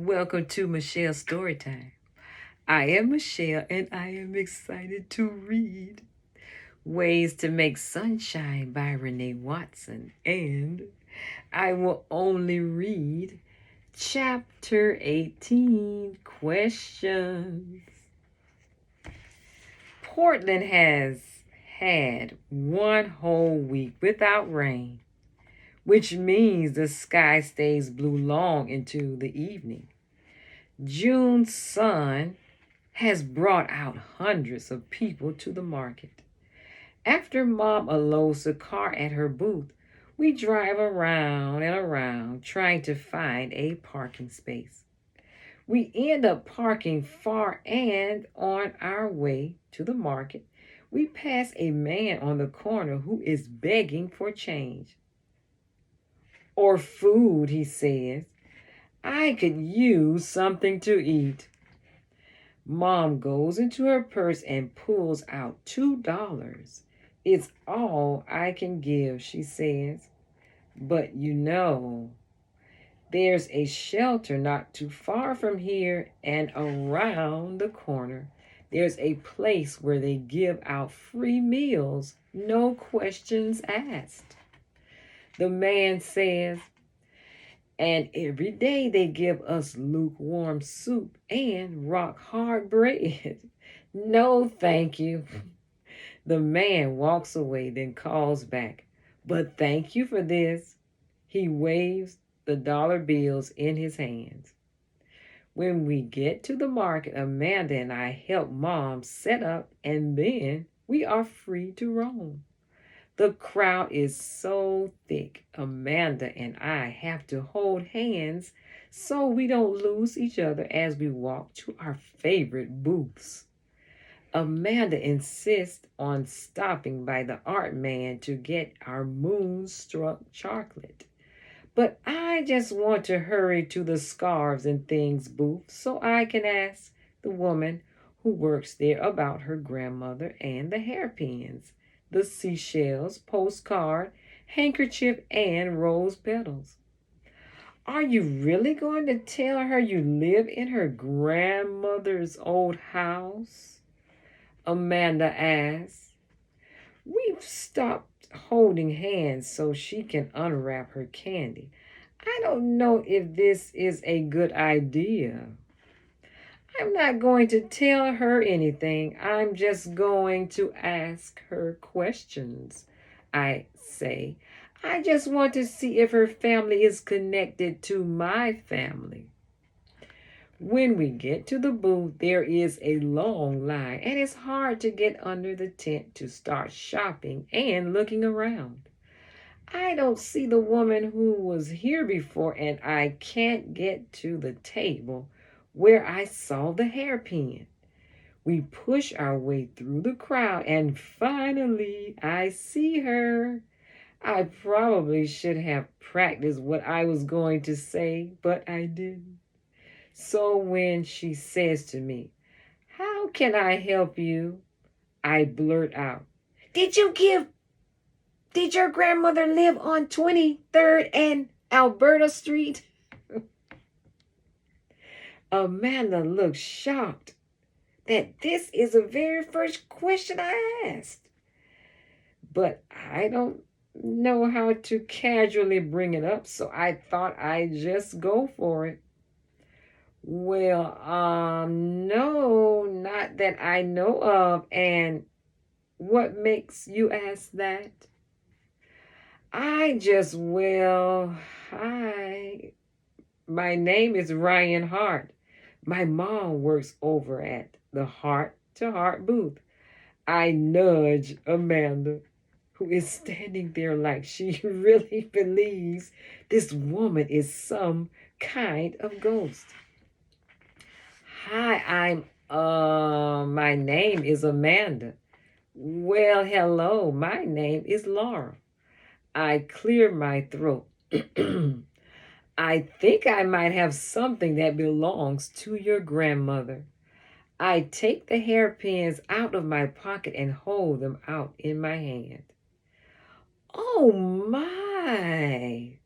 Welcome to Michelle's Storytime. I am Michelle and I am excited to read Ways to Make Sunshine by Renee Watson. And I will only read Chapter 18 Questions. Portland has had one whole week without rain, which means the sky stays blue long into the evening. June's sun has brought out hundreds of people to the market. After Mom unloads the car at her booth, we drive around and around trying to find a parking space. We end up parking far, and on our way to the market, we pass a man on the corner who is begging for change. Or food, he says. I could use something to eat. Mom goes into her purse and pulls out $2. It's all I can give, she says. But there's a shelter not too far from here, and around the corner, there's a place where they give out free meals, no questions asked. The man says, and every day they give us lukewarm soup and rock hard bread. No, thank you. The man walks away, then calls back. But thank you for this. He waves the dollar bills in his hands. When we get to the market, Amanda and I help Mom set up, and then we are free to roam. The crowd is so thick, Amanda and I have to hold hands so we don't lose each other as we walk to our favorite booths. Amanda insists on stopping by the art man to get our moonstruck chocolate. But I just want to hurry to the scarves and things booth so I can ask the woman who works there about her grandmother and the hairpins, the seashells, postcard, handkerchief, and rose petals. Are you really going to tell her you live in her grandmother's old house? Amanda asks. We've stopped holding hands so she can unwrap her candy. I don't know if this is a good idea. I'm not going to tell her anything. I'm just going to ask her questions, I say. I just want to see if her family is connected to my family. When we get to the booth, there is a long line, and it's hard to get under the tent to start shopping and looking around. I don't see the woman who was here before, and I can't get to the table where I saw the hairpin. We push our way through the crowd, and finally I see her. I probably should have practiced what I was going to say, but I didn't. So when she says to me, "How can I help you?" I blurt out, Did your grandmother live on 23rd and Alberta Street?" Amanda looks shocked that this is the very first question I asked. But I don't know how to casually bring it up, so I thought I'd just go for it. Well, no, not that I know of. And what makes you ask that? Hi. My name is Ryan Hart. My mom works over at the Heart to Heart booth. I nudge Amanda, who is standing there like she really believes this woman is some kind of ghost. Hi, my name is Amanda. Well, hello, my name is Laura. I clear my throat. I think I might have something that belongs to your grandmother. I take the hairpins out of my pocket and hold them out in my hand. Oh my!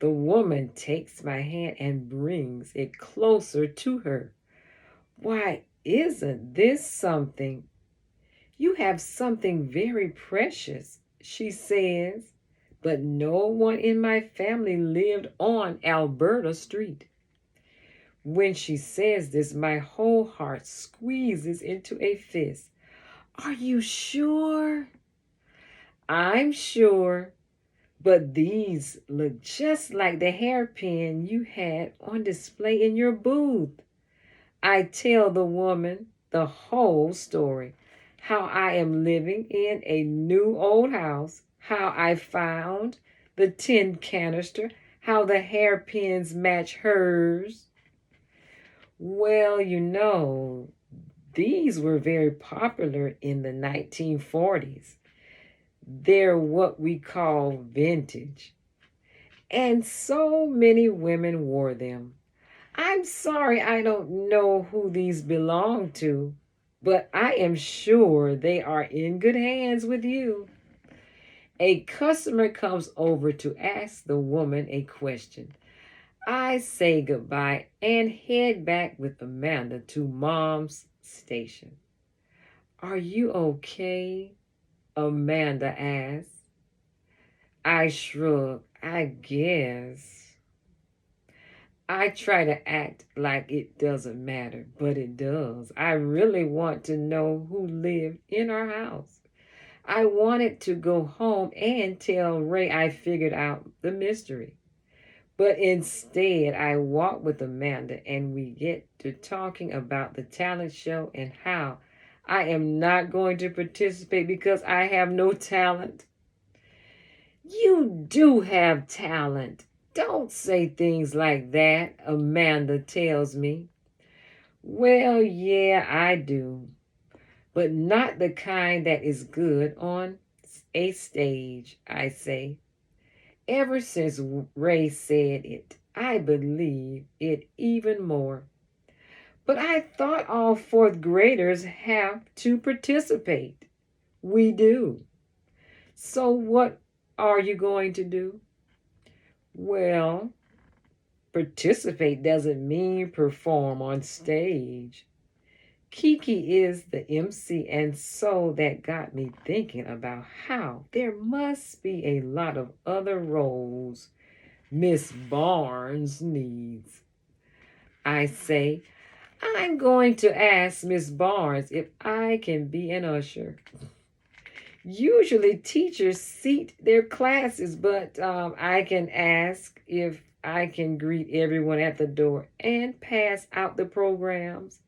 The woman takes my hand and brings it closer to her. Why, isn't this something? You have something very precious, she says. But no one in my family lived on Alberta Street. When she says this, my whole heart squeezes into a fist. Are you sure? I'm sure, but these look just like the hairpin you had on display in your booth. I tell the woman the whole story. How I am living in a new old house, how I found the tin canister, how the hairpins match hers. Well, these were very popular in the 1940s. They're what we call vintage. And so many women wore them. I'm sorry I don't know who these belong to, but I am sure they are in good hands with you. A customer comes over to ask the woman a question. I say goodbye and head back with Amanda to Mom's station. Are you okay? Amanda asks. I shrug. I guess. I try to act like it doesn't matter, but it does. I really want to know who lived in our house. I wanted to go home and tell Ray I figured out the mystery. But instead, I walk with Amanda and we get to talking about the talent show and how I am not going to participate because I have no talent. You do have talent. Don't say things like that, Amanda tells me. Well, yeah, I do, but not the kind that is good on a stage, I say. Ever since Ray said it, I believe it even more. But I thought all fourth graders have to participate. We do. So what are you going to do? Well, participate doesn't mean perform on stage. Kiki is the MC, and so that got me thinking about how there must be a lot of other roles Miss Barnes needs. I say, I'm going to ask Miss Barnes if I can be an usher. Usually teachers seat their classes, but I can ask if I can greet everyone at the door and pass out the programs.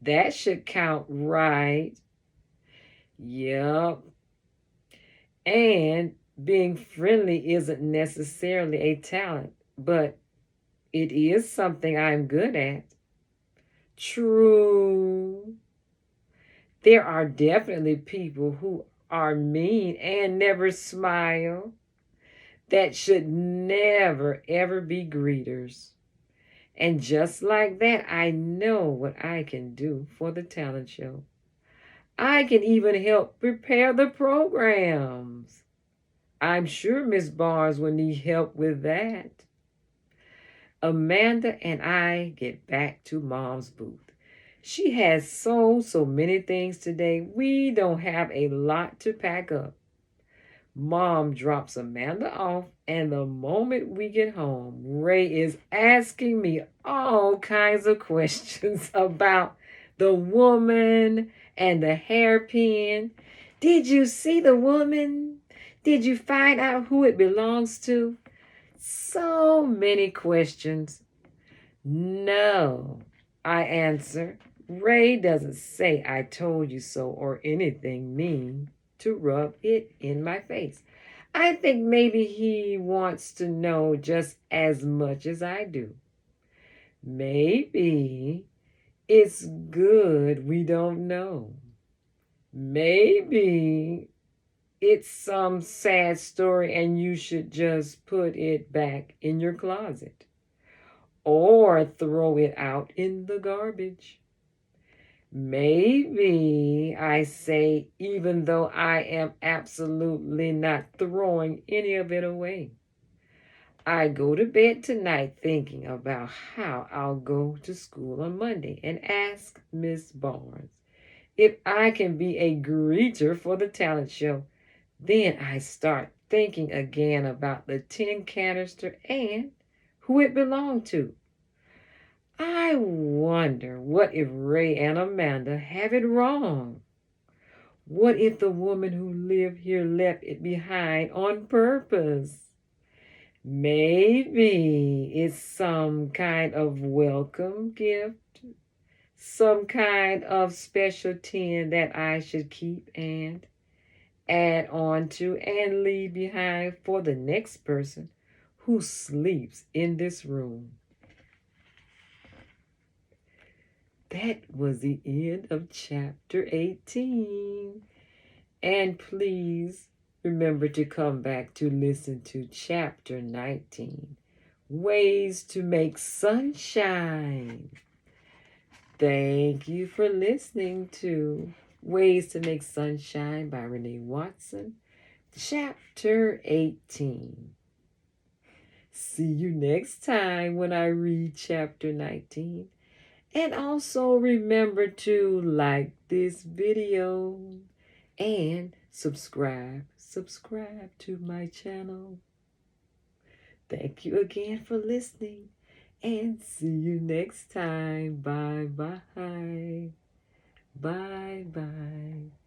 That should count, right? Yep. And being friendly isn't necessarily a talent, but it is something I'm good at. True. There are definitely people who are mean and never smile. That should never, ever be greeters. And just like that, I know what I can do for the talent show. I can even help prepare the programs. I'm sure Miss Barnes will need help with that. Amanda and I get back to Mom's booth. She has so many things today. We don't have a lot to pack up. Mom drops Amanda off, and the moment we get home, Ray is asking me all kinds of questions about the woman and the hairpin. Did you see the woman? Did you find out who it belongs to? So many questions. No, I answer. Ray doesn't say I told you so or anything mean to rub it in my face. I think maybe he wants to know just as much as I do. Maybe it's good we don't know. Maybe it's some sad story and you should just put it back in your closet or throw it out in the garbage. Maybe, I say, even though I am absolutely not throwing any of it away. I go to bed tonight thinking about how I'll go to school on Monday and ask Miss Barnes if I can be a greeter for the talent show. Then I start thinking again about the tin canister and who it belonged to. I wonder what if Ray and Amanda have it wrong? What if the woman who lived here left it behind on purpose? Maybe it's some kind of welcome gift, some kind of special tin that I should keep and add on to and leave behind for the next person who sleeps in this room. That was the end of chapter 18. And please remember to come back to listen to chapter 19, Ways to Make Sunshine. Thank you for listening to Ways to Make Sunshine by Renee Watson, chapter 18. See you next time when I read chapter 19. And also remember to like this video and subscribe to my channel. Thank you again for listening and see you next time. Bye bye. Bye bye.